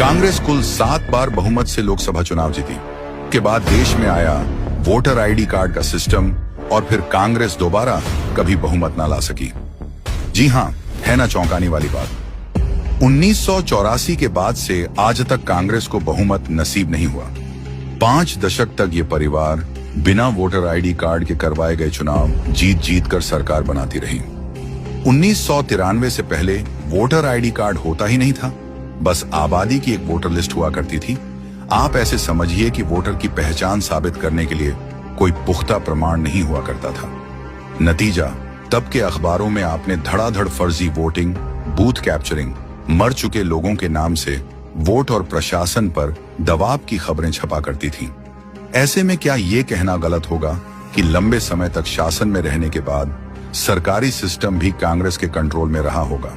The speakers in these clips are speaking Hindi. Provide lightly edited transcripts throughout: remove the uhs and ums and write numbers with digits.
कांग्रेस कुल 7 बार बहुमत से लोकसभा चुनाव जीती के बाद देश में आया वोटर आईडी कार्ड का सिस्टम और फिर कांग्रेस दोबारा कभी बहुमत ना ला सकी। जी हां, है ना चौंकाने वाली बात। 1984 के बाद से आज तक कांग्रेस को बहुमत नसीब नहीं हुआ। 5 दशक तक ये परिवार बिना वोटर आईडी कार्ड के करवाए गए चुनाव जीत कर सरकार बनाती रही। 1993 से पहले वोटर आईडी कार्ड होता ही नहीं था, बस आबादी की एक वोटर लिस्ट हुआ करती थी। आप ऐसे समझिए कि वोटर की पहचान साबित करने के लिए कोई पुख्ता प्रमाण नहीं हुआ करता था। नतीजा, तब के अखबारों में आपने धड़ाधड़ फर्जी वोटिंग, बूथ कैप्चरिंग, मर चुके लोगों के नाम से वोट और प्रशासन पर दबाव की खबरें छपा करती थीं। ऐसे में क्या ये कहना गलत होगा कि लंबे समय तक शासन में रहने के बाद सरकारी सिस्टम भी कांग्रेस के कंट्रोल में रहा होगा?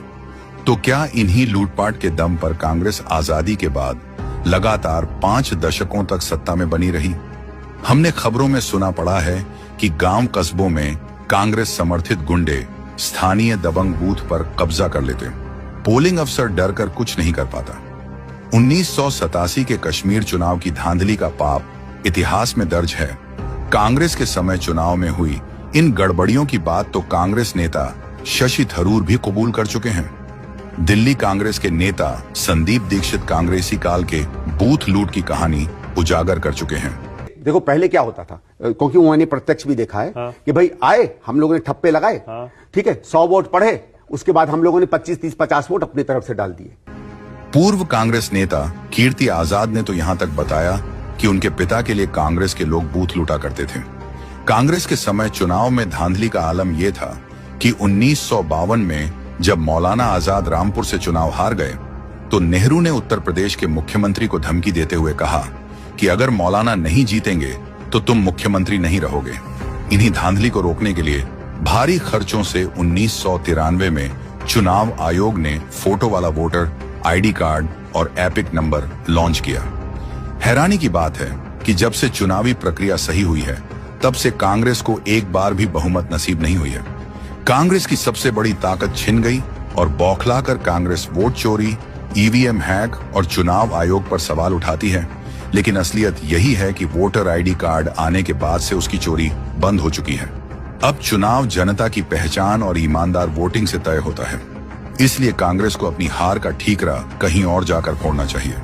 तो क्या इन्हीं लूटपाट के दम पर कांग्रेस आजादी के बाद लगातार 5 दशकों तक सत्ता में बनी रही? हमने खबरों में सुना पड़ा है कि गांव कस्बों में कांग्रेस समर्थित गुंडे स्थानीय दबंग बूथ पर कब्जा कर लेते। पोलिंग अफसर डर कर कुछ नहीं कर पाता। 1987 के कश्मीर चुनाव की धांधली का पाप इतिहास में दर्ज है। कांग्रेस के समय चुनाव में हुई इन गड़बड़ियों की बात तो कांग्रेस नेता शशि थरूर भी कबूल कर चुके हैं। दिल्ली कांग्रेस के नेता संदीप दीक्षित कांग्रेसी काल के बूथ लूट की कहानी उजागर कर चुके हैं। देखो पहले क्या होता था, क्योंकि मैंने प्रत्यक्ष भी देखा है कि भाई आए, हम लोगों ने ठप्पे लगाए, ठीक है, 100 वोट पढ़े, उसके बाद हम लोगों ने 25, 30, 50 वोट अपनी तरफ से डाल दिए। पूर्व कांग्रेस नेता कीर्ति आजाद ने तो यहां तक बताया कि उनके पिता के लिए कांग्रेस के लोग बूथ लूटा करते थे। कांग्रेस के समय चुनाव में धांधली का आलम यह था कि 1952 में जब मौलाना आजाद रामपुर से चुनाव हार गए तो नेहरू ने उत्तर प्रदेश के मुख्यमंत्री को धमकी देते हुए कहा कि अगर मौलाना नहीं जीतेंगे तो तुम मुख्यमंत्री नहीं रहोगे। इन्हीं धांधली को रोकने के लिए भारी खर्चों से 1993 में चुनाव आयोग ने फोटो वाला वोटर आईडी कार्ड और एपिक नंबर लॉन्च किया। हैरानी की बात है कि जब से चुनावी प्रक्रिया सही हुई है तब से कांग्रेस को एक बार भी बहुमत नसीब नहीं हुई है। कांग्रेस की सबसे बड़ी ताकत छिन गई और बौखलाकर कांग्रेस वोट चोरी, ईवीएम हैक और चुनाव आयोग पर सवाल उठाती है। लेकिन असलियत यही है कि वोटर आईडी कार्ड आने के बाद से उसकी चोरी बंद हो चुकी है। अब चुनाव जनता की पहचान और ईमानदार वोटिंग से तय होता है। इसलिए कांग्रेस को अपनी हार का ठीकरा कहीं और जाकर फोड़ना चाहिए।